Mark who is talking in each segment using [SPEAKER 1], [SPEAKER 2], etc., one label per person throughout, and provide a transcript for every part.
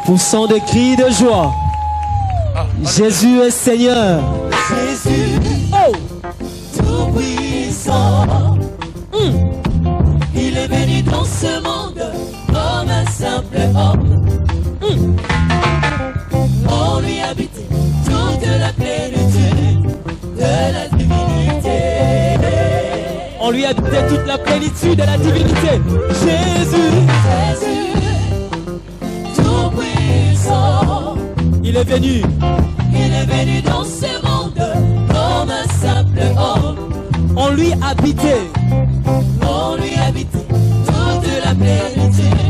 [SPEAKER 1] Poussons des cris de joie. Jésus est Seigneur.
[SPEAKER 2] Jésus, oh, tout puissant. Il est venu dans ce monde comme un simple homme. On lui habite toute la plénitude de la divinité.
[SPEAKER 1] On lui habitait toute la plénitude de la divinité. Jésus,
[SPEAKER 2] tout puissant.
[SPEAKER 1] Il est venu
[SPEAKER 2] dans ce monde comme un simple homme.
[SPEAKER 1] On lui habitait
[SPEAKER 2] toute la plénitude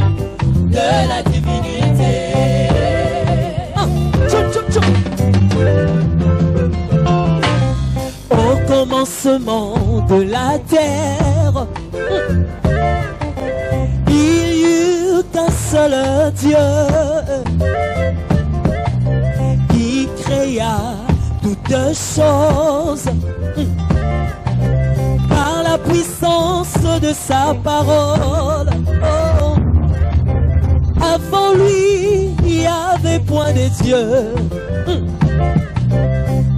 [SPEAKER 2] de la divinité.
[SPEAKER 1] Au commencement de la terre, il y eut un seul Dieu qui créa toutes choses par la puissance de sa parole. Oh. Avant lui, il n'y avait point de Dieu.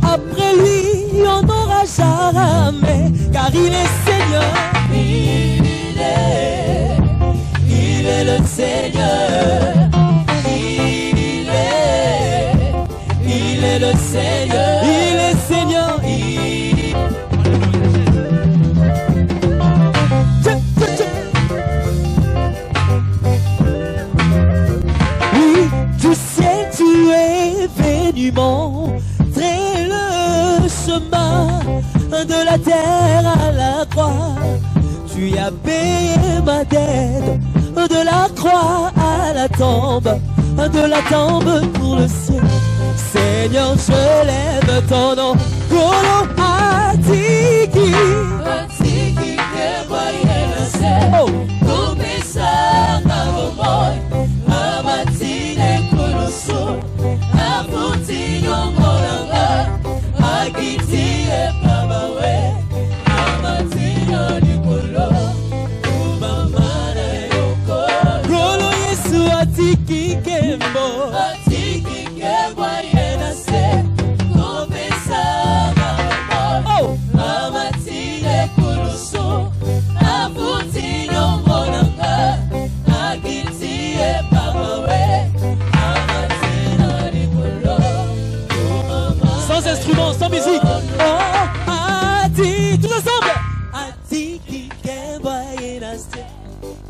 [SPEAKER 1] Après lui, on n'aura jamais, car il est Seigneur.
[SPEAKER 2] Il est le Seigneur. Il est le Seigneur.
[SPEAKER 1] Il est Seigneur. Oui, du ciel tu es venu montrer le chemin de la terre à la croix. Tu as payé ma dette de la croix à la tombe, de la tombe pour le ciel. Seigneur, je lève ton nom. Kolo Atiki.
[SPEAKER 2] Atiki ke boyelase.
[SPEAKER 1] Oh.
[SPEAKER 2] Kumisa ngavomoy. Amatine kulusu. Aputi yongolanga. Agiti e pabawe. Amatine nikolo. Umamana yoko.
[SPEAKER 1] Kolo Yesu Atiki kembo.
[SPEAKER 2] Atiki ke boyelase. Kumisa ngavomoy.
[SPEAKER 1] Oh.
[SPEAKER 2] Amatine kulusu. Aputi yongolanga. Agiti e pabawe. Amatine nikolo.
[SPEAKER 1] Sans instrument, sans musique. Oh, Ati, tous ensemble. Atiki kembo yenase.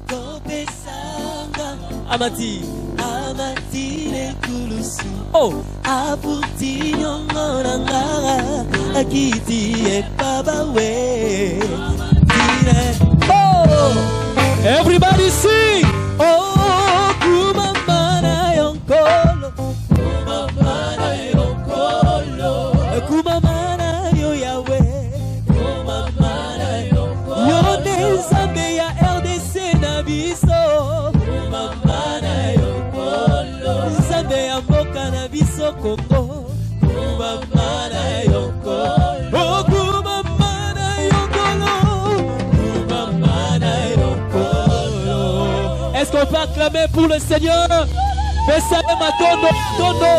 [SPEAKER 1] Kopesanga. Amati.
[SPEAKER 2] Amatine kulusu.
[SPEAKER 1] Oh.
[SPEAKER 2] Aputi yongolanga. Agiti e pabawe.
[SPEAKER 1] Oh. Everybody sing. Oh, kumamana yonkolo.
[SPEAKER 2] Kumamana yokolo.
[SPEAKER 1] Kumamana yo Yahweh.
[SPEAKER 2] Kumamana yokolo.
[SPEAKER 1] Yo nezambe ya RDC na biso.
[SPEAKER 2] Kumamana yokolo.
[SPEAKER 1] Zambe ya mboka na biso Kongo.
[SPEAKER 2] Kumamana yokolo.
[SPEAKER 1] Oh, kumamana yonkolo.
[SPEAKER 2] Kumamana yokolo.
[SPEAKER 1] Est-ce qu'on peut acclamer pour le Seigneur? Besame tono, tono.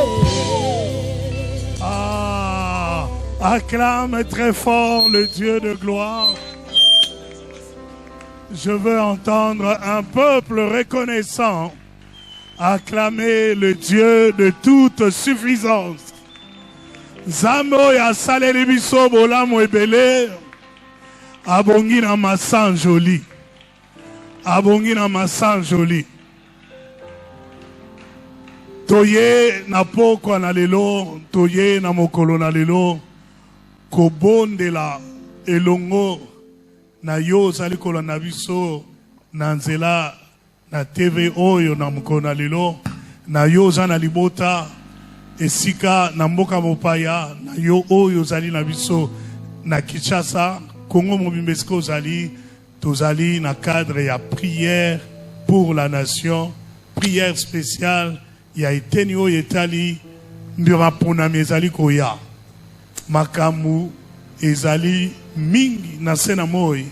[SPEAKER 3] Ah, acclame très fort le Dieu de gloire. Je veux entendre un peuple reconnaissant acclamer le Dieu de toute suffisance. Zambo ya saleli biso bolamu ebele. Abongi na masan joli. Abongi na masan joli. Toye na pokwa na lelo, toye na mokolo na lelo, kobondela elongo na yo zali kola na biso na nzela na TV oyo na mokolo na lelo, na yo za na libota esika na mboka mopaya, na yo oyo zali na biso na Kinshasa, Congo mobimba esika ozali, tozali na cadre ya prière pour la nation, prière spéciale. Ya eteni oyo etali mbira pona mezali koya makamu ezali mingi na sena moi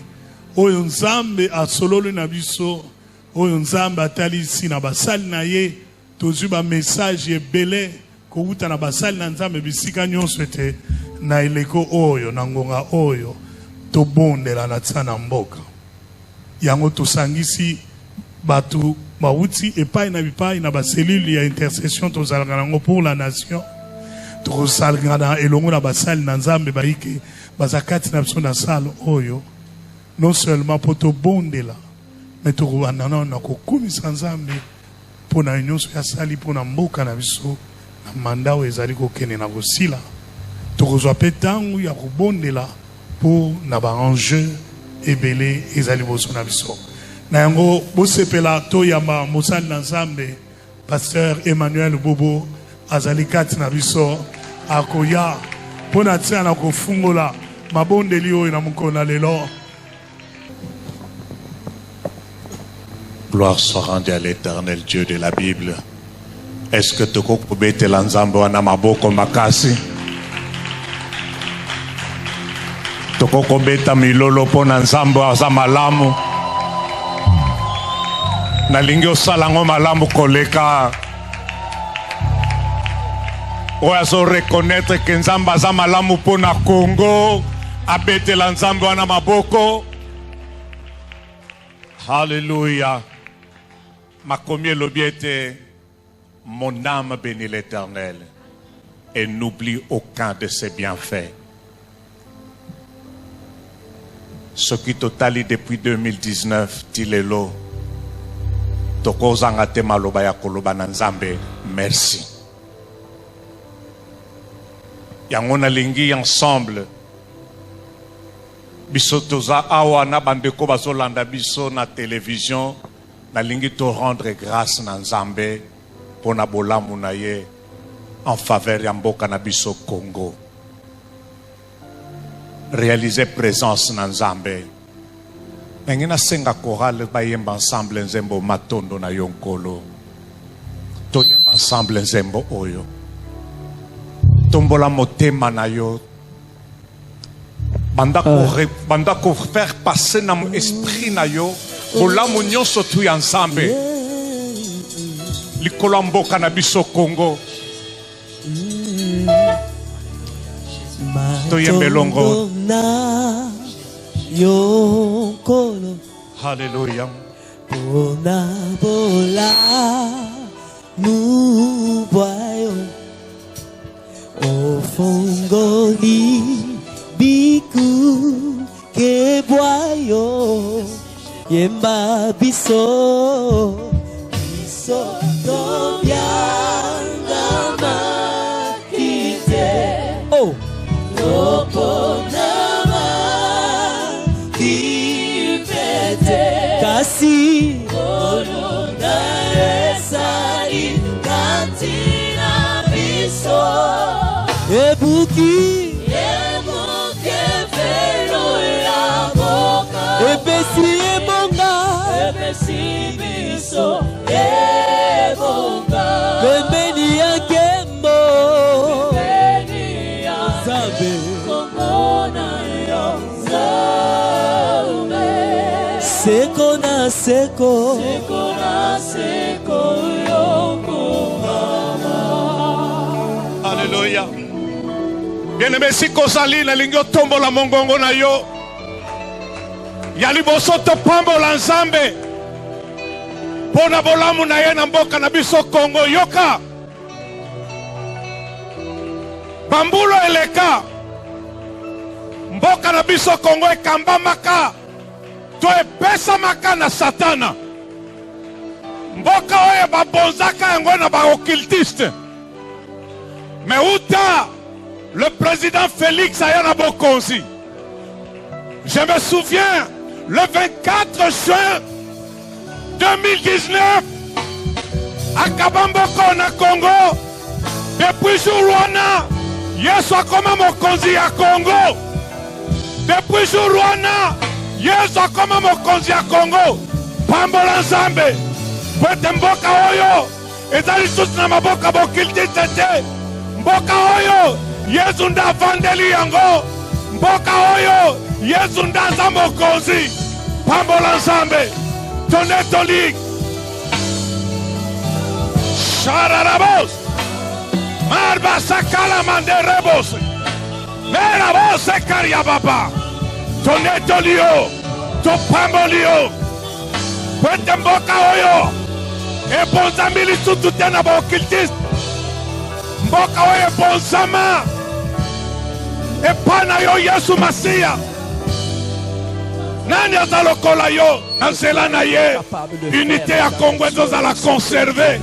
[SPEAKER 3] oyo nzambe asololo na biso oyo nzambe atali si na basali na ye tozu ba message ebele ko uta na basali na nzambe bisika nyonso ete na eleko oyo na ngonga oyo to bondela na tsana mboka yango tosangisi batu bauti epai na bipai na ba cellule ya intercession tozalaka nango pour la nation tosalaka na elongo na basali na nzambe baike bazakati na biso na sale oyo non seulement pour to bondela mais to rwanda na kokumisa nzambe pour na nyonso ya sali pour na mboka na biso na mandao ezali kokene na kosila tokozwa pe ntango ya kobondela pour na ba enjeu ebele ezali boso na biso na yango bosepela to yamba mosali na nzambe pasteur Emmanuel Bobo azali kati na biso akoya pona tia na kofungola mabondeli oyo na mokona lelo.
[SPEAKER 4] Gloire soit rendue à l'Éternel Dieu de la Bible. Est-ce que tu peux mettre l'ensemble en amaboko makasi? Tu peux mettre milolo pona ensemble aza malamu. Na lingio salango malamu koleka. Oyazo reconnaître que nzamba aza malamu pona Congo. Abete l'ensemble en amaboko. Alléluia. Ma combien l'objet mon âme bénit l'Éternel et n'oublie aucun de ses bienfaits. Ce qui totalise depuis 2019, Tilelo, Tokozanga te maloba ya koloba na Nzambe, merci. Yango na lingi ensemble. Biso toza awa na bandeko bazolanda biso na télévision na lingi to rendre grâce na Nzambe pona bolamu na ye en faveur ya mboka na biso Congo. Réaliser présence na Nzambe. Ngena senga chorale bayemba ensemble nzembo matondo na yonkolo. To yemba ensemble nzembo oyo. Tombola motema na yo. Banda ko faire passer na mon esprit na yo bolamu nyonso tu ensemble likolo mboka na biso Congo to yembelongo
[SPEAKER 1] yo kolo
[SPEAKER 4] hallelujah
[SPEAKER 1] bona bola nu boyo o fongoli biku ke boyo yemba biso biso to byanga makite oh lopo nama kipete kasi olonda esai kantina biso ebuki ebesi ebonga ebesi biso ebonga pembeni ya nkembo pembeni ya Nzambe komona ya Nzambe seko na seko seko na seko yokomama.
[SPEAKER 4] Alléluia. Bien-aimé, si kozali na lingio tombola mongongo na yo yaliboso to pambola Nzambe pona bolamu na ye na mboka na biso Congo. Yoka bambulo eleka mboka na biso Congo ekambamaka to epesamaka na satana mboka oyo babonzaka yango na baoccultiste mais uta le président Félix aya na bokonzi. Je me souviens le 24 juin 2019 à Kabamboko na Congo, depuis jour wana Yesu akoma mokonzi ya Congo. Depuis jour wana Yesu akoma mokonzi ya Congo. Pambola Nzambe pwete mboka oyo ezali susu na maboka bokiltiste te. Mboka oyo Yesu nda vandeli yango. Mboka oyo Yesu ndaza mokonzi. Pambola Nzambe tone tolik Shararabos. Marbasakala manderebos. Merabos ekariababa. Tonetolio. Topamolio. Mboka oyo ebonzami lisusu te na baokiltiste. Mboka oyo ebonzama epai na yo Yesu Masiya. Nani aza lokola yo na nzela na ye. Unité ya Congo ezozala conserve.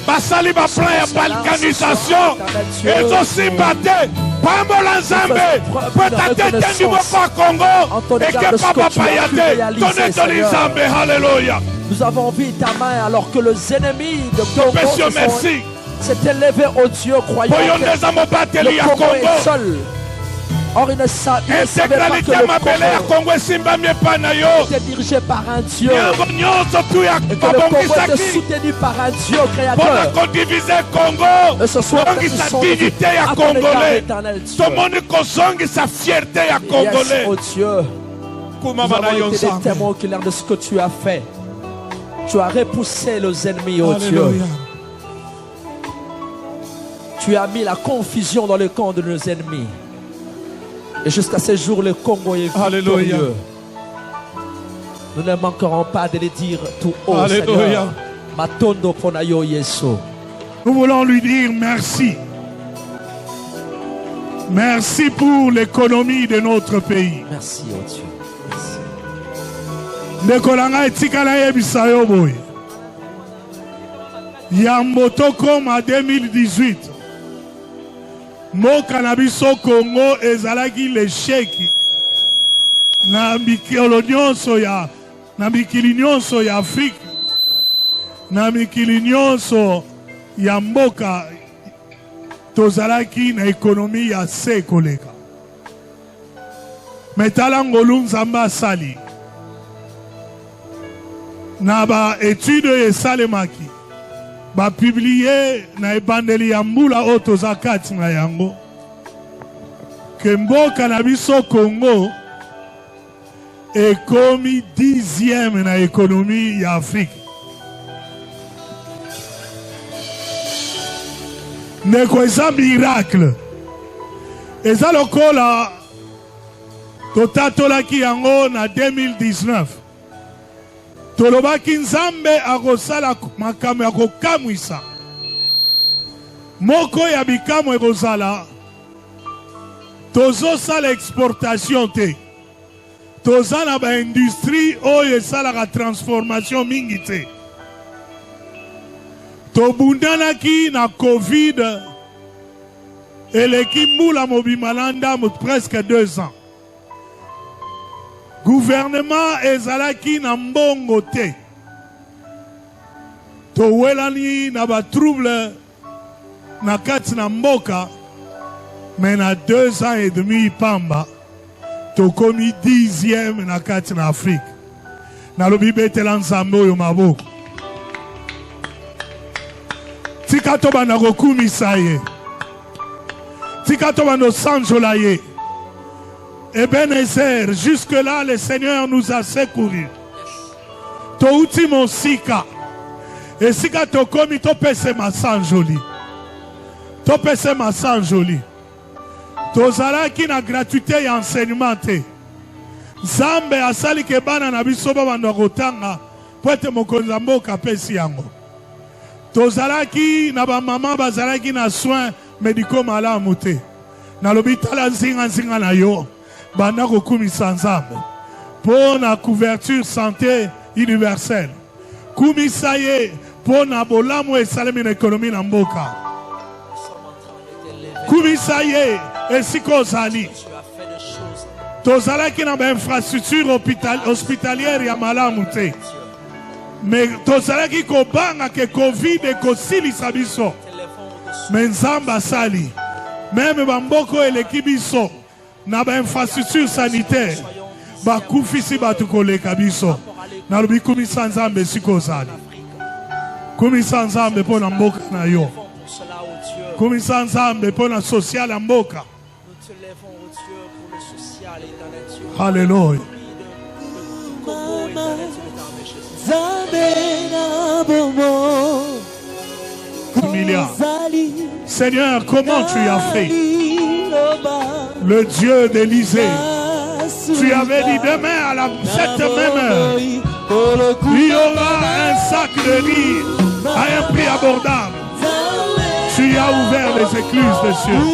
[SPEAKER 4] Basali baplan ya balkanisation ezosimba te. Pambola Nzambe peut-être tendi moko ya Congo ekepa bapaya te. Tonetoli Nzambe. Alléluia.
[SPEAKER 1] Nous avons vu ta main alors que les ennemis de Congo
[SPEAKER 4] merci.
[SPEAKER 1] s'étaient levés au Dieu croyant que le Congo est seul. Or il ne savait pas que le Congo était dirigé par un Dieu et que le Congo était soutenu par un Dieu créateur. Et ce soir, nous sommes à ton égard, éternel Dieu. Yes, oh Dieu, nous avons été des témoins oculaires de ce que tu as fait. Tu as repoussé les ennemis, oh Dieu. Tu as mis la confusion dans le camp de nos ennemis. Et jusqu'à ce jour, le Congo est victorieux. Nous ne manquerons pas de le dire tout haut, Seigneur. Matondo ponayo Yesu.
[SPEAKER 3] Nous voulons lui dire merci. Merci pour l'économie de notre pays.
[SPEAKER 1] Merci, oh Dieu.
[SPEAKER 3] Ndekolanga etikala yebisa yo boye. Yamboto comme en 2018. Mboka na biso Congo ezalaki l'échec na mikolo nyonso ya na mikili nyonso ya Afrique na mikili nyonso ya mboka tozalaki na ekonomi ya se koleka. Metala ngolu Nzambe asali na ba étude esalemaki ba publié na ebandeli ya mbula oyo toza kati na yango ke mboka na biso Congo ekomi 10e na ekonomi ya Afrique. Ndeko eza miracle eza lokola totatolaki yango na 2019 tolobaki Nzambe akosala makambo ya kokamwisa moko ya bikamwa ekozala tozosala exportation te toza na baindustrie oyo esalaka transformation mingi te tobundanaki na Covid eleki mbula mobima na ndambo presque 2 ans. Gouvernement ezalaki na mbongo te towelani na ba trouble na kati na mboka mais na 2 ans et demi pamba tokomi 10e na kati na Afrique. Nalobi betela Nzambe oyo maboko tika tobanda kokumisa ye tika tobanda sanjola ye. Ebenezer, jusque-là, le Seigneur nous a secourus. Touti mon sika. Et sika tokomi to pese ma sanjoli. To pese ma sanjoli. Tozala ki na gratuité ya enseignement te. Zambe asali ke bana na biso ba bando kotanga po ete mokonzi mboka pesi yango. Tozala ki na ba mama bazala ki na soins médicaux malamu te. Na l'hôpital nzinga na yo. Banda kokumisa Nzambe pour na couverture santé universelle. Kumisa ye pour na bolamu esalemi na ekonomi na mboka. Kumisa ye esiko zali. Tozalaki na ba infrastructure hospitalière ya malamu te. Mais tozalaki kobanga ke Covid ekosilisa biso. Mais Nzambe asali. Même bamboko eleki biso. Na ba infrastructure sanitaire ba kufisi batu koleka biso na lobi kumisa Nzambe sikozali kumisa Nzambe pona mboka na yo kumisa Nzambe pona social ya mboka. Hallelujah.
[SPEAKER 1] Nzambe na bomo
[SPEAKER 3] milliards. Seigneur, comment tu as fait? Le Dieu d'Élysée. Tu avais dit demain à cette même heure, il y aura un sac de riz à un prix abordable. Tu as ouvert les écluses des cieux.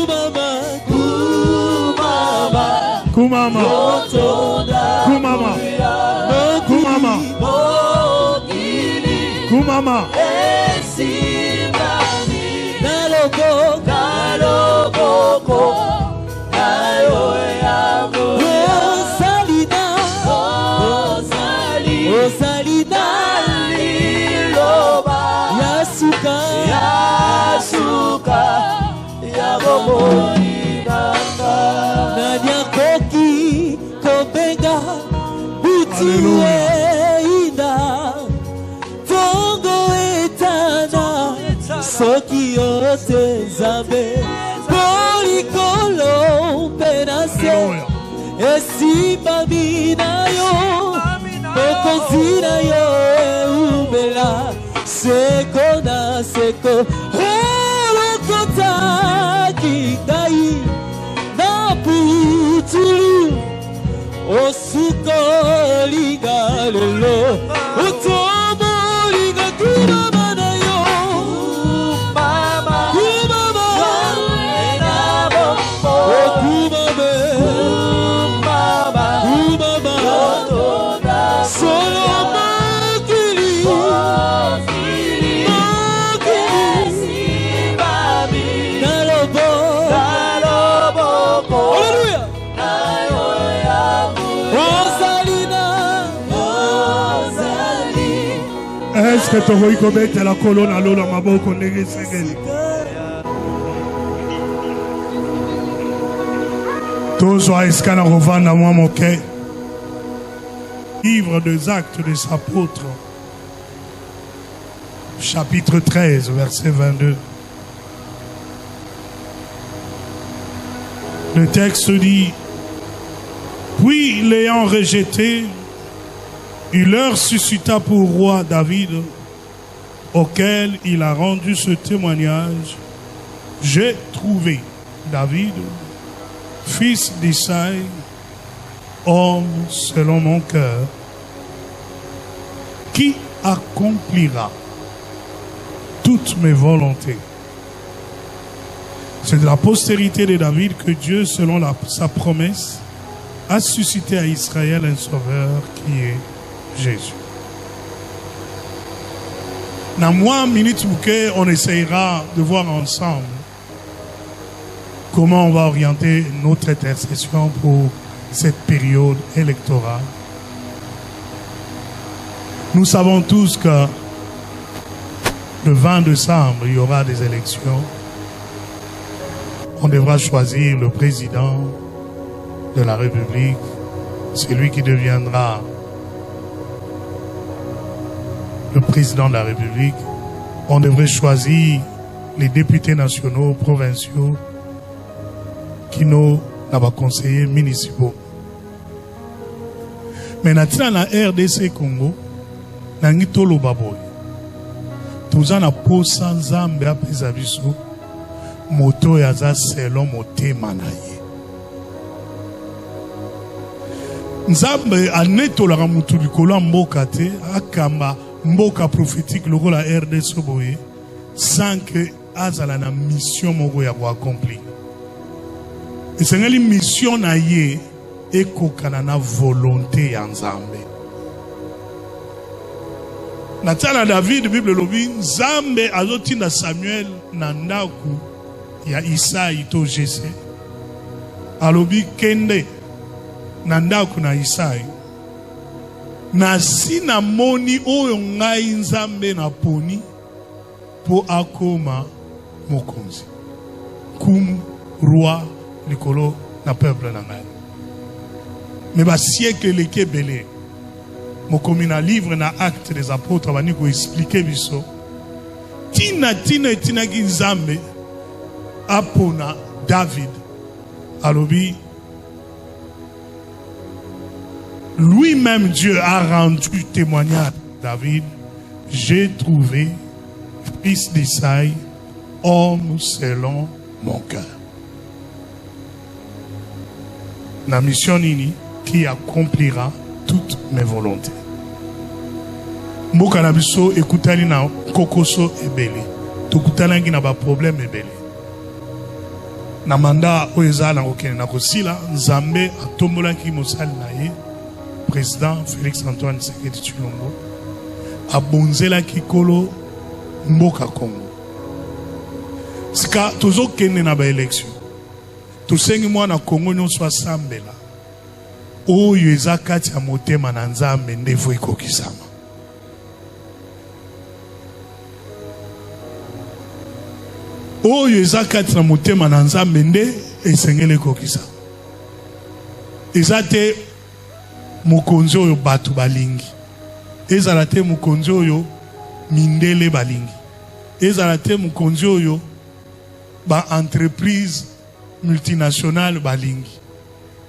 [SPEAKER 3] Kumama, Kumama, Kumama, Kumama.
[SPEAKER 1] Soki yote zambe Polikolo penase Esimba minayo Okozina yo eumela Seko na seko Olokota kigai Na putulu Osuko liga lelo Otomo liga kumama na yo
[SPEAKER 3] Est-ce que tu as la colonne à l'eau dans ma bouche? Livre des Actes des Apôtres, chapitre 13, verset 22. Le texte dit: puis l'ayant rejeté, il leur suscita pour roi David, auquel il a rendu ce témoignage: j'ai trouvé David, fils d'Isaïe, homme selon mon cœur, qui accomplira toutes mes volontés. C'est de la postérité de David que Dieu, selon sa promesse, a suscité à Israël un sauveur qui est Jésus. Dans moins minutes, on essayera de voir ensemble comment on va orienter notre intercession pour cette période électorale. Nous savons tous que le 20 décembre, il y aura des élections. On devra choisir le président de la République, celui qui deviendra le président de la République. On devrait choisir les députés nationaux, provinciaux, qui nous n'ont conseillers municipaux. Mais dans la RDC Congo, dans le Baboy, tout en a posé Nzambe à Pesabiso, moto yaza selon moté manaye. Nzambe a netola mutu likolo mboka te akamba mboka prophétique loko la RDC boye sans que azala na mission moko ya ko accomplir. Et c'est une mission na ye ekokana na volonté ya Nzambe. Na tala David Bible lobi Nzambe azotinda Samuel na ndaku ya Isaïe to Jesse. Alobi kende na ndaku na Isaïe. Na sina moni oyo ngai Nzambe na poni po akoma mokonzi. Kum roi likolo na peuple na ngai. Mais ba siècle leke belé. Mokomi na livre na acte des apôtres bani ko expliquer biso. Tina ki Nzambe apona David. Alobi lui-même Dieu a rendu témoignage à David: j'ai trouvé fils d'Isaïe, homme selon mon cœur. La mission nini qui accomplira toutes mes volontés. Mboka na biso ekutani na kokoso ebele. Tokutanaki na ba problème ebele. Na manda oeza na okene na kosila Nzambe atombolaki mosali na ye président Félix Antoine Tshisekedi Tshilombo abonzela kikolo mboka Congo. Sika tozo kende na ba élection. Tosengi mwana Congo nyonso asambela. Oyo eza kati ya motema na Nzambe ndevo ekokisama. Oyo eza kati na motema na Nzambe nde esengeli ekokisama. Eza te mokonzi oyo bato balingi. Ezala te mokonzi oyo mindele balingi. Ezala te mokonzi oyo ba entreprise multinationale balingi.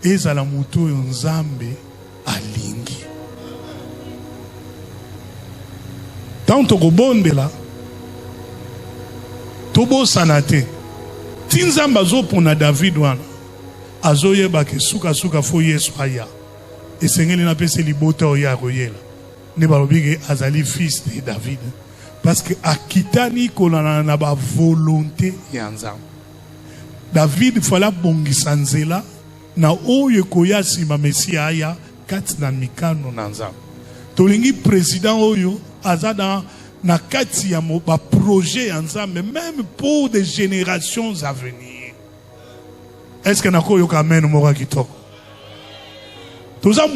[SPEAKER 3] Ezala mutu oyo Nzambe alingi. Tanto kobondela tobosana te. Ti Nzambe azopona David wana azoyeba ke suka fo Yesu aya. Esengeli na pese libota oya koyela. Ne balobike azali fils de David. Parce que akitani kolana na ba volonté ya Nzambe. David fala bongisa nzela na oyo koya sima Mesia aya kati na mikano na Nzambe. Tolingi président oyo azada na kati ya ba projet ya Nzambe même pour des générations à venir. Est-ce que nako yoka amen moko kitoko? Toza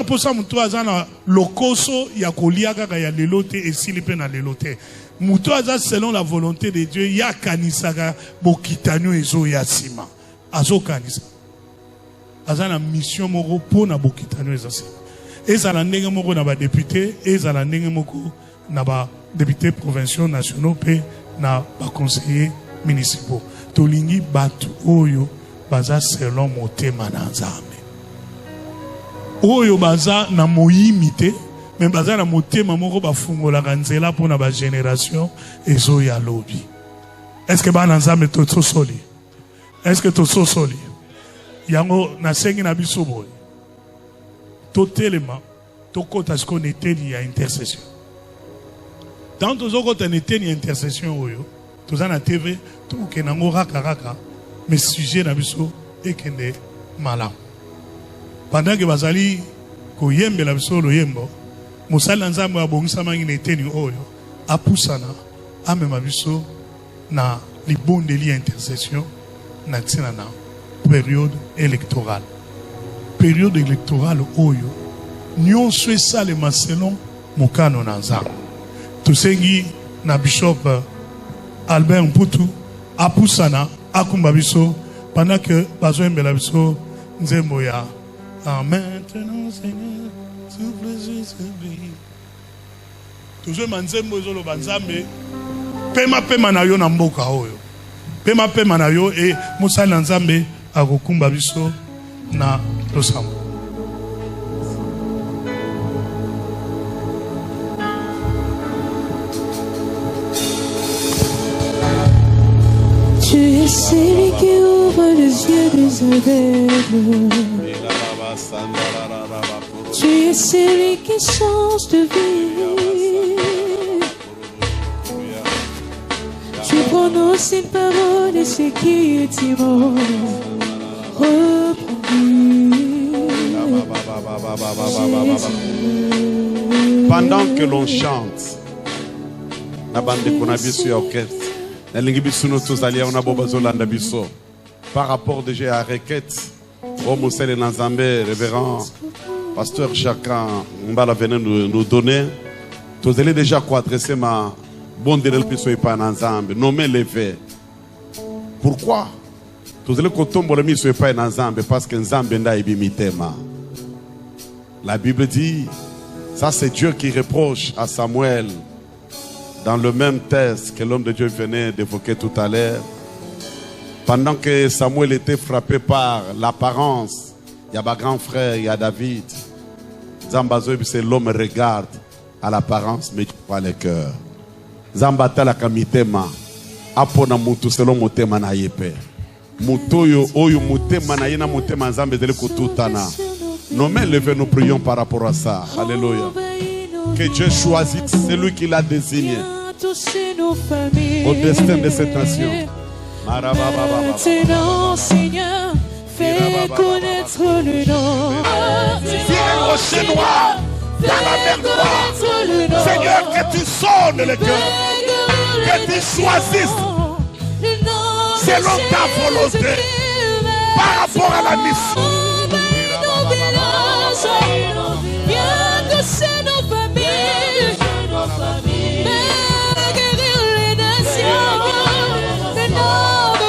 [SPEAKER 3] posa mutu azana lokoso ya kolia kaka ya lelote esili pe na lelote. Mutu aza selon la volonté de Dieu ya kanisaka bokitanyo ezo ya sima. Azo kanisa. Azana mission moko po na bokitanyo ezo sima. Ezala ndenge moko na ba député, ezala ndenge moko na ba députés provinciaux nationaux pe na ba conseillers municipaux. Tolingi batu oyo baza selon motema na Nzambe. Oyo baza na moyimite, mais baza na motema moko bafungola kanzela pour na ba génération ezo ya lobi. Est-ce que ba na Nzambe to soli? Est-ce que to soli? Yango na sengi na biso boy. Totelema tokota ce qu'on était il y a intercession. Tant tozokota était il y a intercession oyo, toza na TV, to kenango raka mais sujet na biso ekende malam. Pendant que bazali ko yembe la biso lo yembo, musala Nzambe abongisa mangi na eteni oyo, apusana amema biso na libondeli intercession na tsina na période électorale. Période électorale oyo, nyonso esalema selon mokano na Nzambe. Tosengi na bishop Albert Mputu apusana akumba biso pendant que bazoembe la biso nzembo ya maintenant Seigneur souffle sur lui. Toujours manzembo ezolo banzambe pema na yo na mboka oyo. Pema na yo e musala na Nzambe akokumba biso na losambo.
[SPEAKER 2] Tu es celui qui ouvre les yeux des aveugles. Tu es celui qui change de vie. Tu prononces une parole et ce qui est immonde
[SPEAKER 5] Pendant que l'on chante, la bande de Konabisu orchestre, par rapport déjà à requête, au Moussel et Nanzambe, révérend pasteur Chaka Mbala venait nous donner, vous allez déjà quoi adresser ma bonne de l'Elpiso et pas Nanzambe, nommer les vets. Pourquoi? Vous allez tomber le miso et pas Nanzambe parce que Nzambe n'a ibimitema. La Bible dit, ça c'est Dieu qui reproche à Samuel. Dans le même texte que l'homme de Dieu venait d'évoquer tout à l'heure, pendant que Samuel était frappé par l'apparence, il y a ma grand frère, il y a David. Zambazo, c'est l'homme regarde à l'apparence, mais tu vois le cœur. Zambata la kamitema, apona mutu selon motema na ye Père. Mutoyo oyo motema na ye na motema nzambe zele kututana. Nos mains levées, nous prions par rapport à ça. Alléluia. Que Dieu choisisse celui qu'il a désigné au destin de cette nation.
[SPEAKER 2] Maintenant, Seigneur, fais connaître le nom.
[SPEAKER 4] Tire le rocher noir dans la mer noire. Seigneur, que tu sonnes le cœur. Que tu choisisses selon ta volonté par rapport à la mission.
[SPEAKER 2] Viens toucher nos familles, mais guérir les nations, le nom de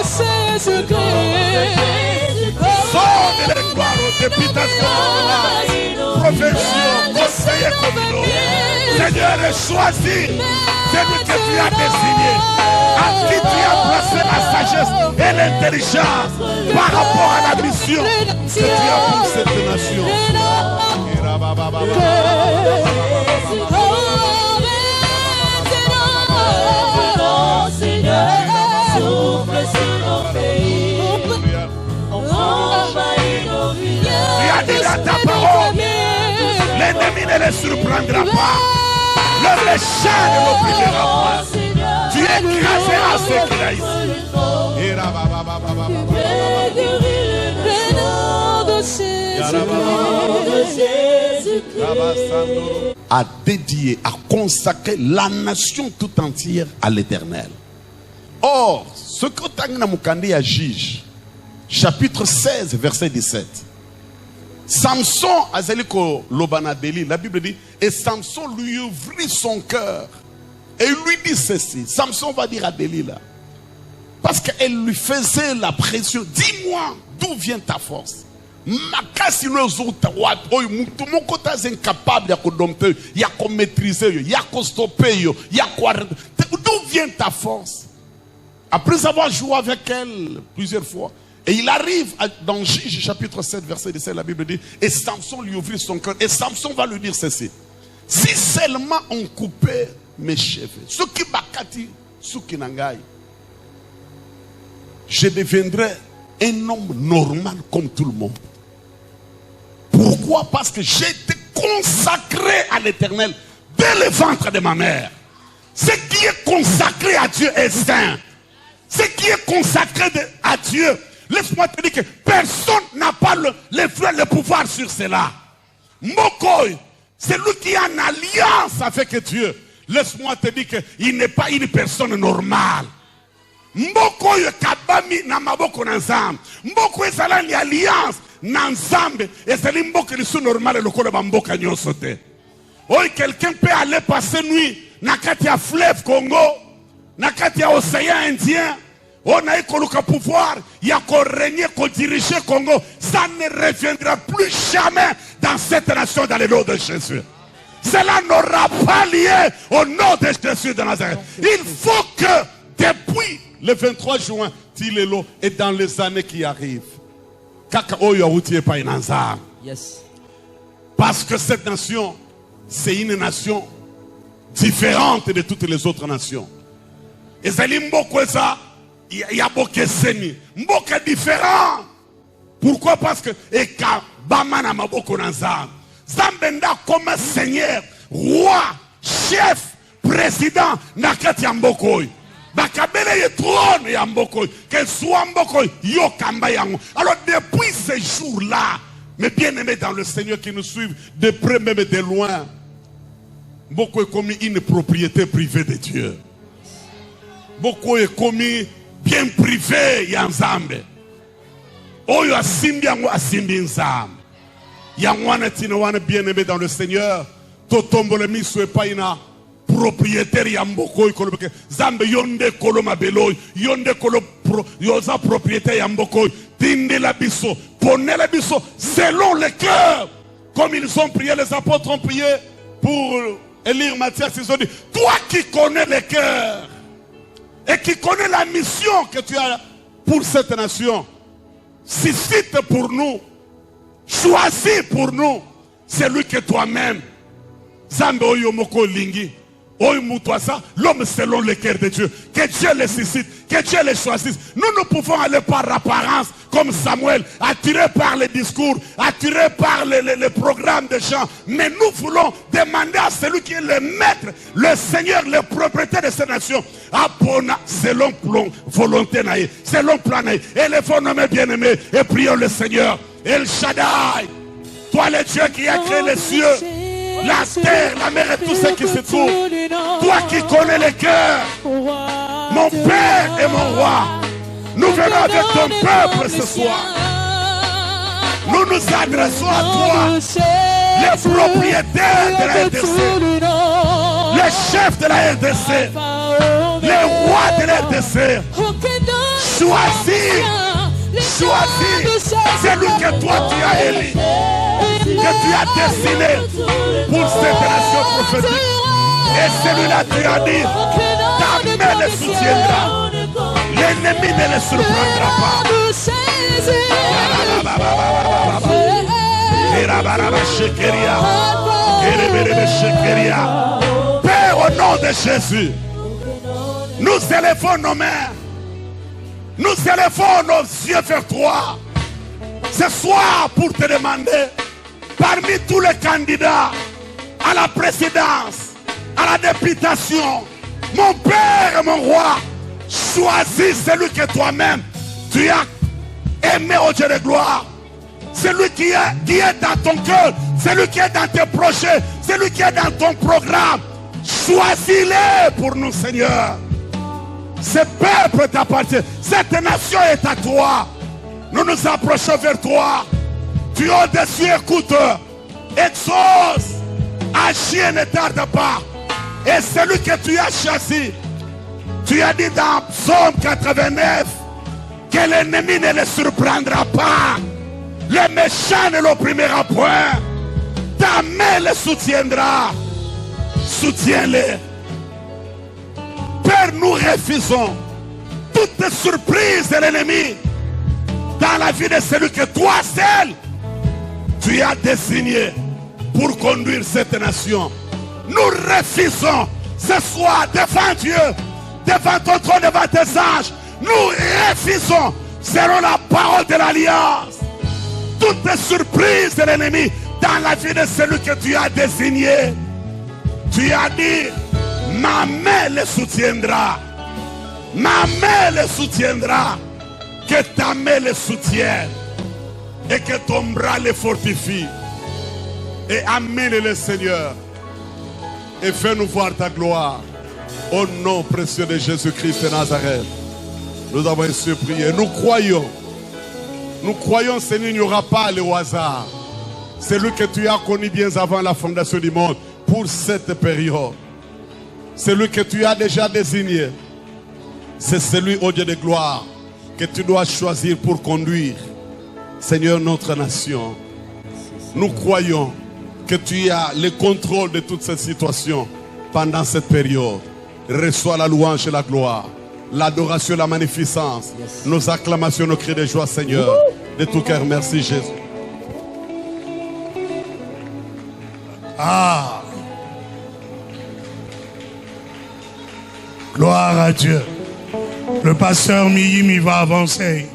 [SPEAKER 2] Jésus-Christ.
[SPEAKER 4] Sonne les gloires aux députations, professions, conseillers communaux. Seigneur, choisis celui que tu as désigné, à qui tu as placé la sagesse et l'intelligence par rapport à la mission que tu as pour cette nation. Tu as dit dans ta parole, l'ennemi ne les surprendra pas, le méchant ne l'opprimera pas. Tu écraseras ce qu'il a ici.
[SPEAKER 5] A dédié, à consacrer la nation tout entière à l'Éternel. Or, ce que Tangna Mukandi a Juge, chapitre 16, verset 17. Samson, Azeliko Lobanadeli, la Bible dit, et Samson lui ouvrit son cœur. Et lui dit ceci. Samson va dire à Delilah, parce qu'elle lui faisait la pression, dis-moi d'où vient ta force. Makasi no zouta oy mutu moko tas incapable ya dompter, ya ko maîtriser, ya ko stopper, ya ko d'où vient ta force? Après avoir joué avec elle plusieurs fois, et il arrive dans Juge chapitre 7 verset 17, la Bible dit, et Samson lui ouvrit son cœur, et Samson va lui dire ceci: si seulement on coupait mes cheveux, ce qui bakati suki nangai, je deviendrais un homme normal comme tout le monde. Pourquoi? Parce que j'ai été consacré à l'Éternel dès le ventre de ma mère. Ce qui est consacré à Dieu est saint. Ce qui est consacré à Dieu, laisse-moi te dire que personne n'a pas le pouvoir sur cela. Mokoy, c'est lui qui est en alliance avec Dieu. Laisse-moi te dire qu'il n'est pas une personne normale. Mboko yo kabami na maboko na nzambe. Mboko ezala ni alliance na nzambe. Ezali mboko lisu normal lokolo ba mboka nyonso te. Oy, quelqu'un peut aller passer nuit na kati ya fleuve Congo, na kati ya océan Indien. On a eu le pouvoir, il y a qu'on régner, qu'on diriger Congo. Ça ne reviendra plus jamais dans cette nation dans le nom de Jésus. Cela n'aura pas lié au nom de Jésus de Nazareth. Il faut que depuis le 23 juin, Tilelo est dans les années qui arrivent.
[SPEAKER 1] Yes.
[SPEAKER 5] Parce que cette nation, c'est une nation différente de toutes les autres nations. Et c'est ça, il y a beaucoup de semi, beaucoup différent. Pourquoi? Parce que Bamana Maboko Nanzam, Zambenda comme seigneur, roi, chef, président, Nakati Ambokoy. Bakabele ye trône ya Mbokoy, que soit Mbokoy, yo kamba yango. Alors depuis ces jours-là, mes bien-aimés dans le Seigneur qui nous suivent, de près même de loin, Mbokoy est commis une propriété privée de Dieu. Mbokoy est commis bien privé ya Nzambe. Oyo asimbi yango asimbi Nzambe. Yangwana tina wana bien-aimés dans le Seigneur, totombole miso epaina propriétaire ya Mbokoy kolobeke Zambe yonde koloma beloy yonde kolo yoza propriétaire ya Mbokoy tinde la biso ponne la biso selon le cœur, comme ils ont prié, les apôtres ont prié pour élire Matthias. Ils ont dit, toi qui connais le cœur et qui connais la mission que tu as pour cette nation, suscite pour nous, choisis pour nous celui que toi-même Zambe oyo moko lingi L'homme selon le cœur de Dieu. Que Dieu les suscite, que Dieu les choisisse. Nous ne pouvons aller par l'apparence comme Samuel, attiré par les discours, attiré par les programmes des gens. Mais nous voulons demander à celui qui est le maître, le Seigneur, le propriétaire de cette nation, selon volonté, selon plan. Élevons nos bien-aimés et prions le Seigneur. El Shaddai, toi le Dieu qui a créé les cieux, la terre, la mer et tout ce qui se trouve. Toi qui connais les cœurs, mon Père et mon Roi, nous venons avec ton peuple ce soir. Nous nous adressons à toi, les propriétaires de la RDC, les chefs de la RDC, les rois de la RDC. Choisis celui que toi tu as élu, que tu as destiné pour cette nation prophétique. Et celui-là tu as dit, ta main le soutiendra, l'ennemi ne le surprendra pas. Père, au nom de Jésus, nous élevons nos mains, nous élevons nos yeux vers toi ce soir pour te demander, parmi tous les candidats à la présidence, à la députation, mon Père et mon Roi, choisis celui que toi-même tu as aimé au Dieu de gloire, celui qui est dans ton cœur, celui qui est dans tes projets, celui qui est dans ton programme. Choisis-les pour nous, Seigneur. Ce peuple t'appartient, cette nation est à toi. Nous nous approchons vers toi. Tu es au-dessus, écoute, exauce, agis et ne tarde pas. Et celui que tu as choisi, tu as dit dans Psaume 89 que l'ennemi ne le surprendra pas, le méchant ne l'opprimera point, ta main le soutiendra. Soutiens-les. Père, nous refusons toute surprise de l'ennemi dans la vie de celui que toi seul tu as désigné pour conduire cette nation. Nous refusons ce soir devant Dieu, devant ton trône, devant tes anges. Nous refusons, selon la parole de l'Alliance, toute surprise de l'ennemi dans la vie de celui que tu as désigné. Tu as dit, ma main le soutiendra. Ma main le soutiendra. Que ta main le soutienne. Et que ton bras le fortifie. Et amène le Seigneur. Et fais-nous voir ta gloire. Au nom précieux de Jésus-Christ de Nazareth. Nous avons ainsi prié. Nous croyons. Nous croyons, Seigneur, il n'y aura pas le hasard. Celui que tu as connu bien avant la fondation du monde. Pour cette période. Celui que tu as déjà désigné. C'est celui, au Dieu de gloire, que tu dois choisir pour conduire, Seigneur, notre nation. Nous croyons que tu as le contrôle de toute cette situation pendant cette période. Reçois la louange et la gloire, l'adoration et la magnificence, nos acclamations, nos cris de joie, Seigneur. De tout cœur, merci Jésus.
[SPEAKER 3] Ah! Gloire à Dieu. Le pasteur Miyim, il va avancer.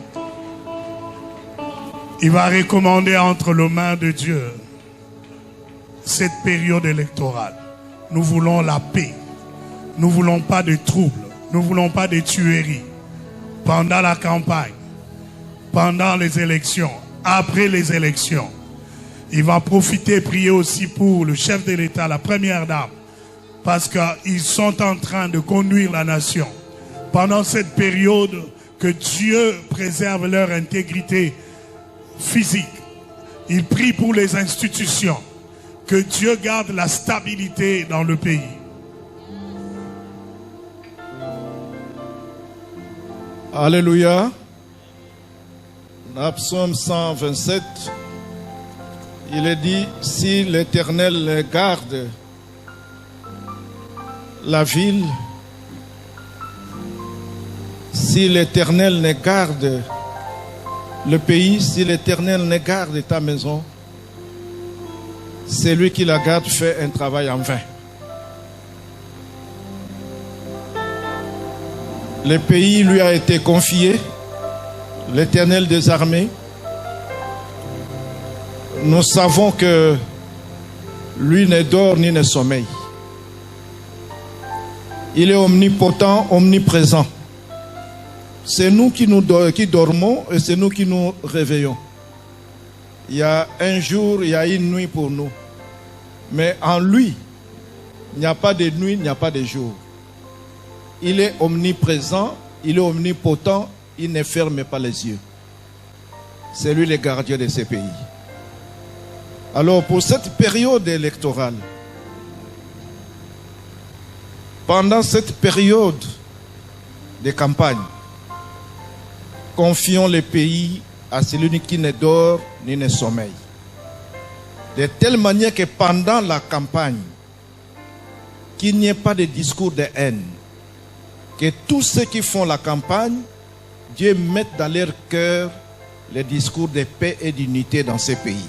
[SPEAKER 3] Il va recommander entre les mains de Dieu cette période électorale. Nous voulons la paix. Nous ne voulons pas de troubles. Nous ne voulons pas de tueries. Pendant la campagne, pendant les élections, après les élections. Il va profiter, prier aussi pour le chef de l'État, la première dame. Parce qu'ils sont en train de conduire la nation. Pendant cette période, que Dieu préserve leur intégrité physique. Il prie pour les institutions. Que Dieu garde la stabilité dans le pays.
[SPEAKER 6] Alléluia. Dans Psaume 127, il est dit, si l'Éternel garde la ville, si l'Éternel ne garde le pays, si l'Éternel ne garde ta maison, celui qui la garde fait un travail en vain. Le pays lui a été confié, l'Éternel des armées. Nous savons que lui ne dort ni ne sommeille. Il est omnipotent, omniprésent. C'est nous qui dormons et c'est nous qui nous réveillons. Il y a un jour, il y a une nuit pour nous. Mais en lui, il n'y a pas de nuit, il n'y a pas de jour. Il est omniprésent, il est omnipotent, il ne ferme pas les yeux. C'est lui le gardien de ce pays. Alors pour cette période électorale, pendant cette période de campagne, confions le pays à celui qui ne dort ni ne sommeille. De telle manière que pendant la campagne, qu'il n'y ait pas de discours de haine. Que tous ceux qui font la campagne, Dieu mette dans leur cœur les discours de paix et d'unité dans ces pays.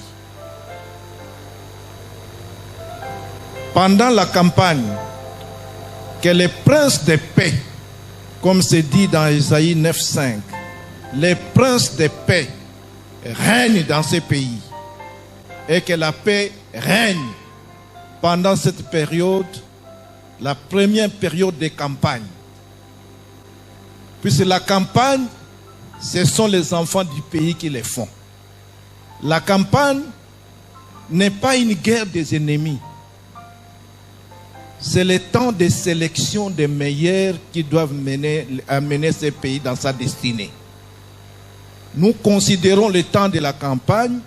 [SPEAKER 6] Pendant la campagne, que les princes de paix, comme c'est dit dans Isaïe 9,5, les princes de paix règnent dans ces pays et que la paix règne pendant cette période, la première période de campagne. Puisque la campagne, ce sont les enfants du pays qui les font. La campagne n'est pas une guerre des ennemis. C'est le temps de sélection des meilleurs qui doivent amener ce pays dans sa destinée. Nous considérons le temps de la campagne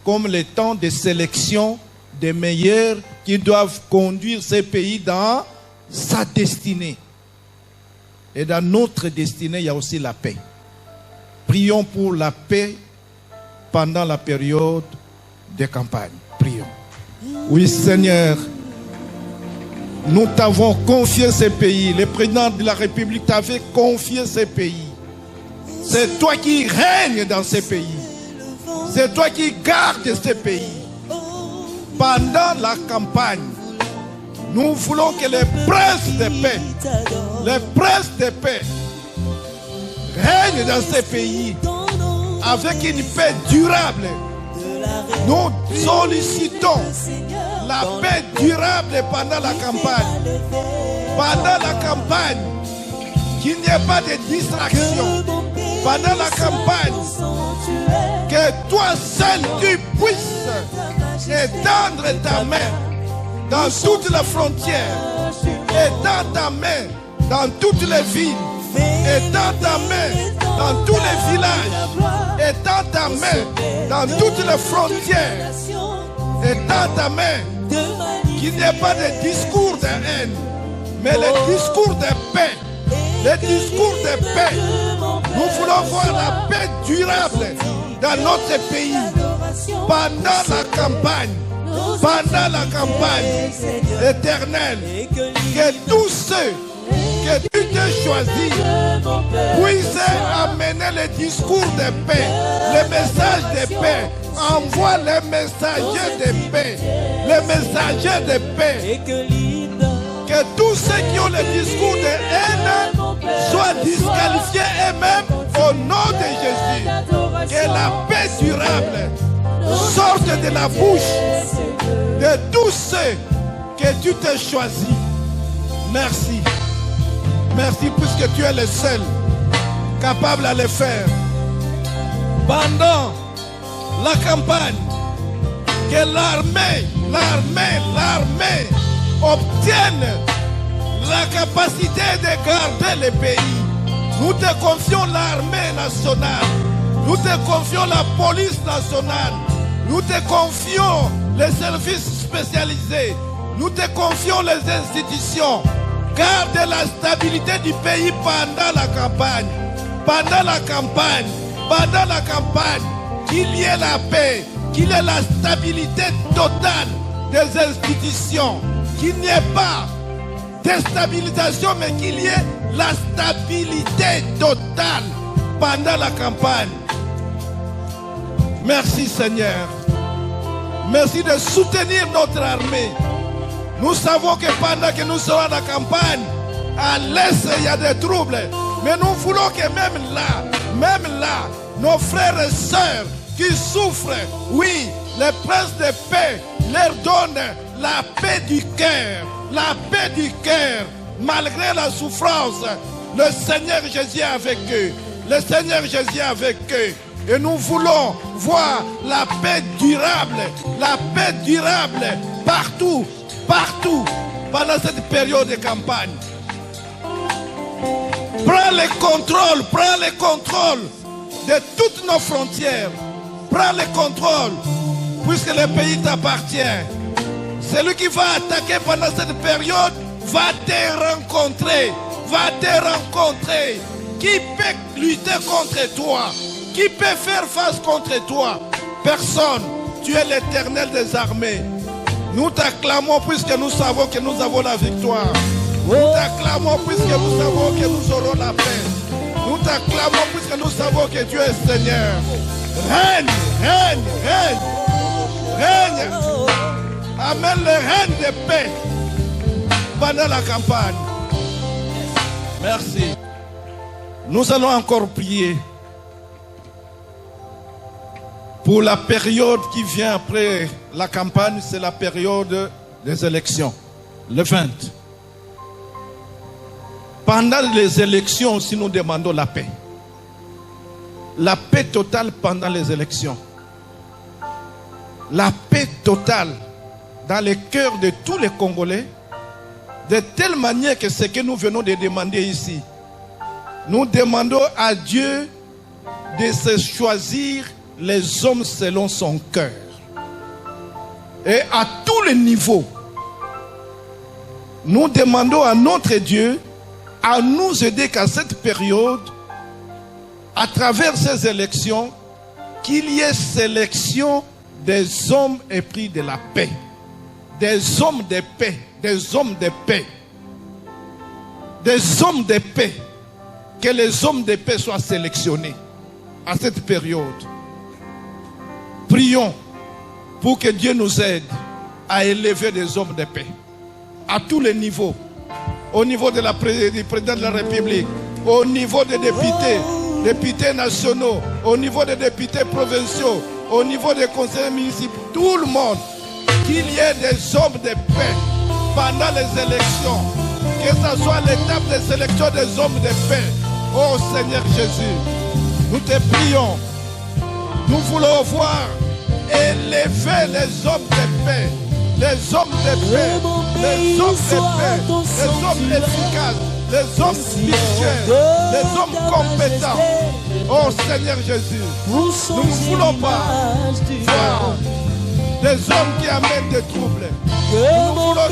[SPEAKER 6] comme le temps de sélection des meilleurs qui doivent conduire ce pays dans sa destinée. Et dans notre destinée, il y a aussi la paix. Prions pour la paix pendant la période de campagne. Prions. Oui, Seigneur, nous t'avons confié ce pays. Le président de la République t'avait confié ce pays. C'est toi qui règnes dans ce pays. C'est toi qui gardes ce pays. Pendant la campagne, nous voulons que les princes de paix, règnent dans ce pays avec une paix durable. Nous sollicitons la paix durable pendant la campagne. Pendant la campagne, qu'il n'y ait pas de distraction. Pendant la campagne, que toi seul tu puisses étendre ta main dans toutes les frontières, étendre ta main dans toutes les villes, étendre ta main dans tous les villages, étendre ta main dans toutes les frontières, étendre ta main, qu'il n'y ait pas de discours de haine, mais le discours de paix. Les discours de paix. Nous voulons voir la paix durable dans notre pays. Pendant la campagne, Éternel, que tous ceux que tu t'es choisis puissent amener les discours de paix, les messages de paix. Envoie les messagers de paix, les messagers de paix. Que tous ceux qui ont le discours de haine soient disqualifiés eux-mêmes au nom de Jésus. Que la paix durable sorte de la bouche de tous ceux que tu t'es choisis. Merci. Merci puisque tu es le seul capable à le faire. Pendant la campagne, que l'armée obtiennent la capacité de garder le pays. Nous te confions l'armée nationale. Nous te confions la police nationale. Nous te confions les services spécialisés. Nous te confions les institutions. Garde la stabilité du pays pendant la campagne. Pendant la campagne, qu'il y ait la paix, qu'il y ait la stabilité totale des institutions. Qu'il n'y ait pas de déstabilisation, mais qu'il y ait la stabilité totale pendant la campagne. Merci Seigneur. Merci de soutenir notre armée. Nous savons que pendant que nous serons dans la campagne, à l'est il y a des troubles. Mais nous voulons que même là, nos frères et sœurs qui souffrent, oui, les princes de paix leur donnent la paix du cœur. La paix du cœur. Malgré la souffrance, le Seigneur Jésus est avec eux. Le Seigneur Jésus est avec eux. Et nous voulons voir la paix durable partout, pendant cette période de campagne. Prends le contrôle de toutes nos frontières. Prends le contrôle, puisque le pays t'appartient. Celui qui va attaquer pendant cette période va te rencontrer. Qui peut lutter contre toi? Qui peut faire face contre toi? Personne. Tu es l'Éternel des armées. Nous t'acclamons puisque nous savons que nous avons la victoire. Nous t'acclamons puisque nous savons que nous aurons la paix. Nous t'acclamons puisque nous savons que tu es Seigneur. Règne. Amène le règne de paix pendant la campagne. Merci. Nous allons encore prier pour la période qui vient après la campagne. C'est la période des élections, le 20. Pendant les élections aussi, nous demandons la paix. La paix totale pendant les élections. La paix totale dans le cœur de tous les Congolais, de telle manière que ce que nous venons de demander ici, nous demandons à Dieu de se choisir les hommes selon son cœur. Et à tous les niveaux, nous demandons à notre Dieu à nous aider qu'à cette période, à travers ces élections, qu'il y ait sélection des hommes épris de la paix. Des hommes de paix. Des hommes de paix. Des hommes de paix. Que les hommes de paix soient sélectionnés à cette période. Prions pour que Dieu nous aide à élever des hommes de paix. À tous les niveaux. Au niveau du président de la République. Au niveau des députés nationaux. Au niveau des députés provinciaux. Au niveau des conseillers municipaux. Tout le monde. Qu'il y ait des hommes de paix pendant les élections. Que ce soit l'étape de sélection des hommes de paix. Oh Seigneur Jésus, nous te prions. Nous voulons voir élever les hommes de paix. Les hommes de paix. Les hommes de paix. Les hommes efficaces. Les hommes spirituels. Les hommes compétents. Oh Seigneur Jésus, nous ne voulons pas voir des hommes qui amènent des troubles. Nous voulons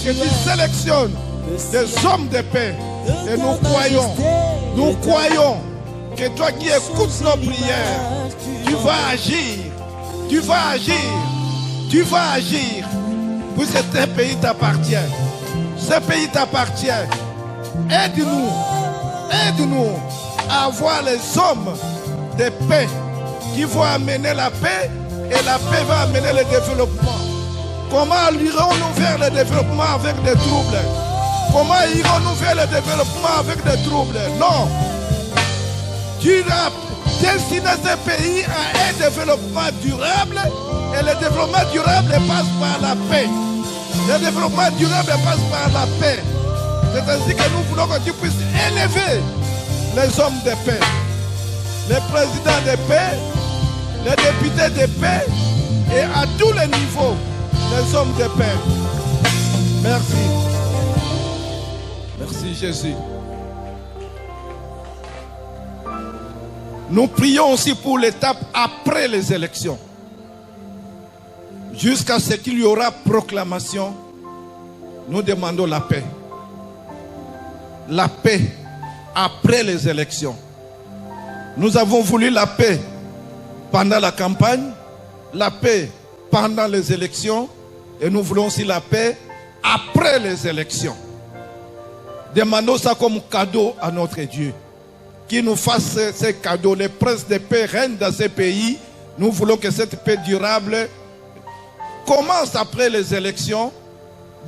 [SPEAKER 6] que tu sélectionnes des hommes de paix. Et nous croyons que toi qui écoutes nos prières, tu vas agir, puisque ce pays t'appartient. Ce pays t'appartient. Aide-nous à avoir les hommes de paix qui vont amener la paix. Et la paix va amener le développement. Comment irons-nous vers le développement avec des troubles? Comment irons-nous vers le développement avec des troubles? Non. Tu as destiné ce pays à un développement durable. Et le développement durable passe par la paix. Le développement durable passe par la paix. C'est ainsi que nous voulons que tu puisses élever les hommes de paix. Les présidents de paix. Les députés de paix et à tous les niveaux, les hommes de paix. Merci. Merci Jésus. Nous prions aussi pour l'étape après les élections. Jusqu'à ce qu'il y aura proclamation, nous demandons la paix. La paix après les élections. Nous avons voulu la paix pendant la campagne, la paix pendant les élections, et nous voulons aussi la paix après les élections. Demandons ça comme cadeau à notre Dieu. Qu'il nous fasse ces cadeaux. Les princes de paix règnent dans ces pays. Nous voulons que cette paix durable commence après les élections,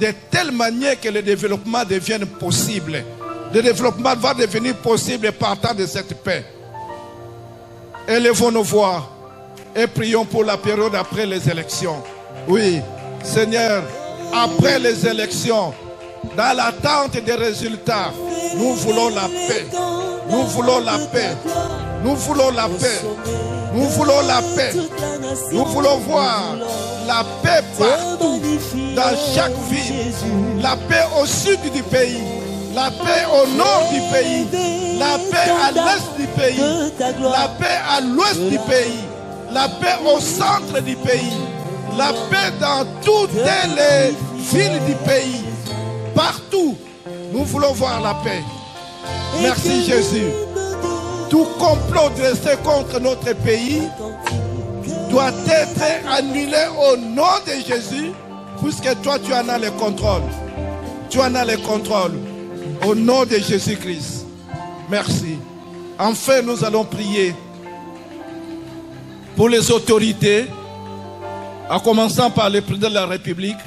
[SPEAKER 6] de telle manière que le développement devienne possible. Le développement va devenir possible partant de cette paix. Élevons nos voix et prions pour la période après les élections. Oui, Seigneur, après les élections, dans l'attente des résultats, nous voulons la paix. Nous voulons la paix. Nous voulons la paix. Nous voulons la paix. Nous voulons voir la paix partout, dans chaque ville. La paix au sud du pays. La paix au nord du pays. La paix à l'est du pays. La paix à l'ouest du pays. La paix au centre du pays. La paix dans toutes les villes du pays. Partout, nous voulons voir la paix. Merci Jésus. Tout complot dressé contre notre pays doit être annulé au nom de Jésus, puisque toi tu en as le contrôle. Tu en as le contrôle. Au nom de Jésus-Christ. Merci. Enfin, nous allons prier pour les autorités, en commençant par le président de la République,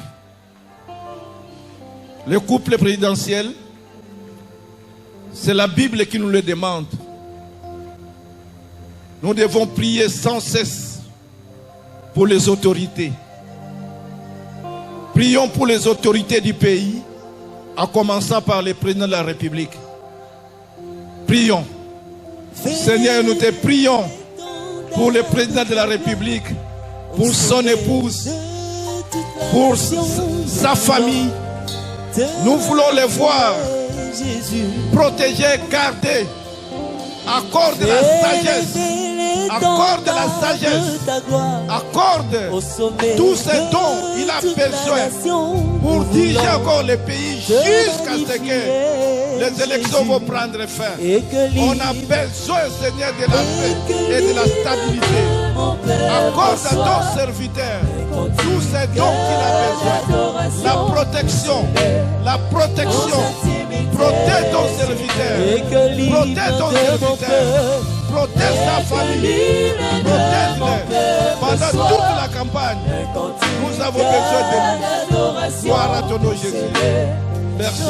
[SPEAKER 6] le couple présidentiel. C'est la Bible qui nous le demande. Nous devons prier sans cesse pour les autorités. Prions pour les autorités du pays, en commençant par le président de la République. Prions. Seigneur, nous te prions pour le président de la République, pour son épouse, pour sa famille. Nous voulons les voir protégés, gardés. Accorde la sagesse. Accorde la sagesse. Accorde tous ces dons il a besoin pour diriger encore le pays jusqu'à ce que les élections vont prendre fin. On a besoin, Seigneur, de la paix et de la stabilité. Accorde à ton serviteur tous ces dons qu'il a besoin. La protection. La protection. Protège ton serviteur. Protège ton serviteur. Protège sa famille. Protège-les. Pendant toute la campagne, nous avons besoin de lui. Gloire à ton nom, Jésus. Merci.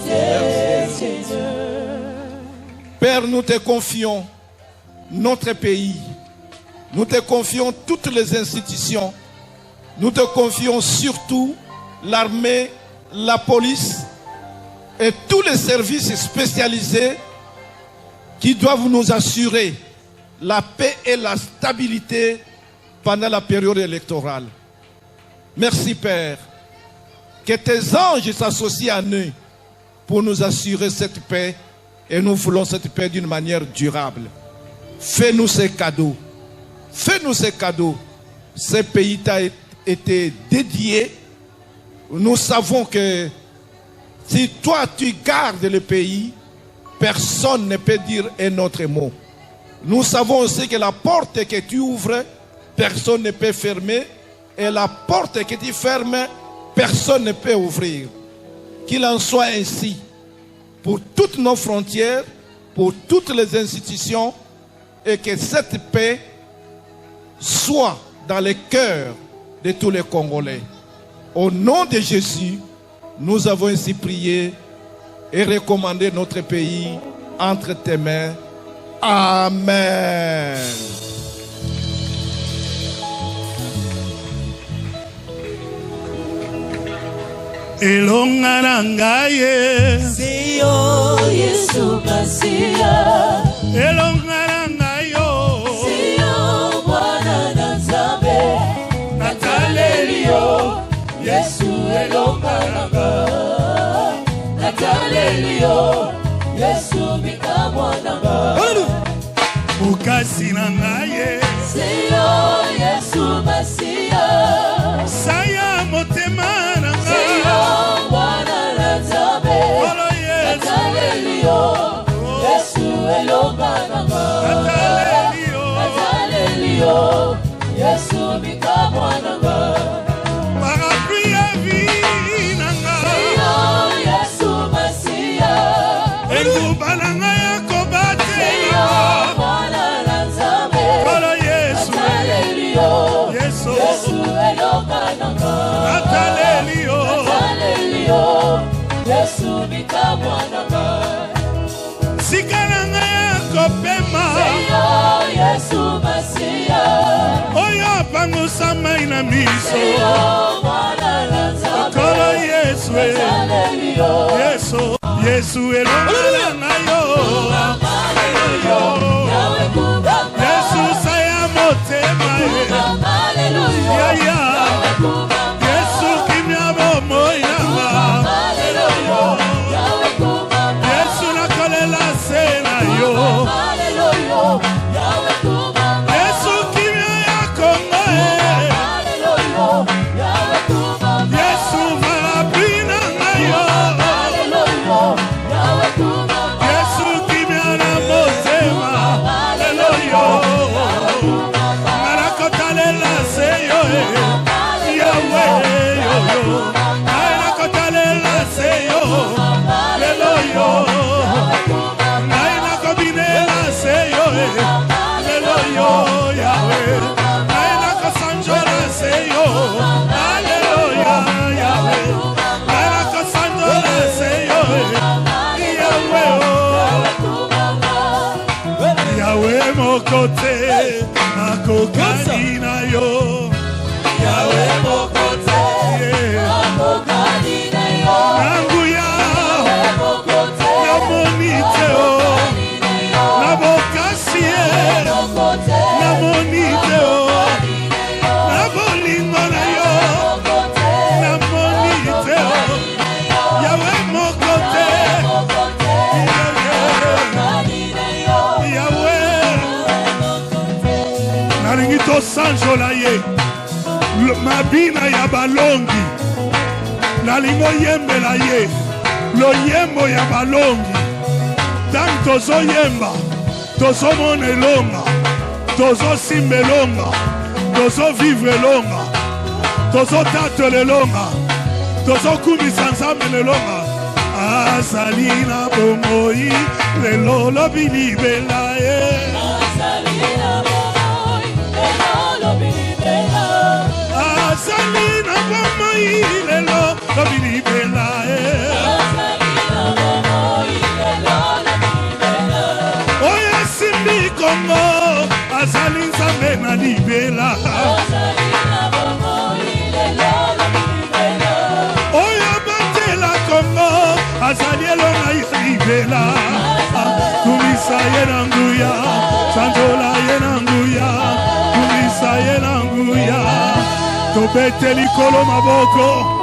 [SPEAKER 6] Merci. Père, nous te confions notre pays. Nous te confions toutes les institutions. Nous te confions surtout l'armée, la police et tous les services spécialisés qui doivent nous assurer la paix et la stabilité pendant la période électorale. Merci Père. Que tes anges s'associent à nous pour nous assurer cette paix, et nous voulons cette paix d'une manière durable. Fais-nous ces cadeaux. Fais-nous ces cadeaux. Ce pays t'a été dédié. Nous savons que si toi tu gardes le pays, personne ne peut dire un autre mot. Nous savons aussi que la porte que tu ouvres, personne ne peut fermer. Et la porte que tu fermes, personne ne peut ouvrir. Qu'il en soit ainsi pour toutes nos frontières, pour toutes les institutions, et que cette paix soit dans le cœur de tous les Congolais. Au nom de Jésus, nous avons ainsi prié et recommandé notre pays entre tes mains. Amen.
[SPEAKER 3] Elonga na ngai
[SPEAKER 1] Seyo Yesu Masia.
[SPEAKER 3] Elonga na ngai
[SPEAKER 1] Seyo Bwana na Nzambe. Natalelio Yesu elonga na ngai. Natalelio Yesu bika mwana ngai.
[SPEAKER 3] Mukasi na ngai
[SPEAKER 1] Seyo Yesu Masia.
[SPEAKER 3] Saya motema na ngai
[SPEAKER 1] Seyo Bwana na Nzambe. Natalelio Yesu elonga na ngai. Natalelio Yesu bika mwana ngai.
[SPEAKER 3] Parapluie ya vie na ngai
[SPEAKER 1] Seyo Yesu Masia.
[SPEAKER 3] Enguba na ngai ya kobatela
[SPEAKER 1] Seyo Bwana na Nzambe. Natalelio Yesu elonga na ngai.
[SPEAKER 3] Natalelio
[SPEAKER 1] Natalelio Yesu bika mwana ngai.
[SPEAKER 3] oyo apangosama ina miso okolo Yesu Yesu Yesu elonga na yo Yesu saya motema ya Yesu kimya bomo yanga Yesu nakolela sena yo Yesu kimya ya Kongo Yesu varapina na yo Yesu kimya na motema Hallelujah Narakotalela seyo Yahweh yo Narakotalela seyo Hallelujah Nainakobinela seyo Hallelujah Yahweh Nainakosanjola seyo Hallelujah Yahweh Nainakosanjola seyo Yahweh Yahweh mokote Akokani na yo Yahweh mokote Akokani na yo Nanguya Namonite o Nabokasie Namonite o Nabolingo na yo Namonite o Yahweh mokote Yahweh Naringi to sanjola ye Mabina ya balongi Nalingo yembela ye Lo yembo ya balongi Tant tozo yemba Tozo mone longa Tozo simbe longa Tozo vivre longa Tozo tatele longa Tozo kumisa nzambe longa Azalina bomoi Lelo lo bilibela Azalina bomoi Lelo lo bilibela Azalina bomoi Lelo lo bilibela Azalina bomoi Lelo lo bilibela Oya simbi Kongo Azali nzambe na libela Azalina bomoi Lelo lo bilibela Oya batela Kongo Azali elonga libela Kumisa yenanguya Sanjola yenanguya Kumisa yenanguya Tobete likolo maboko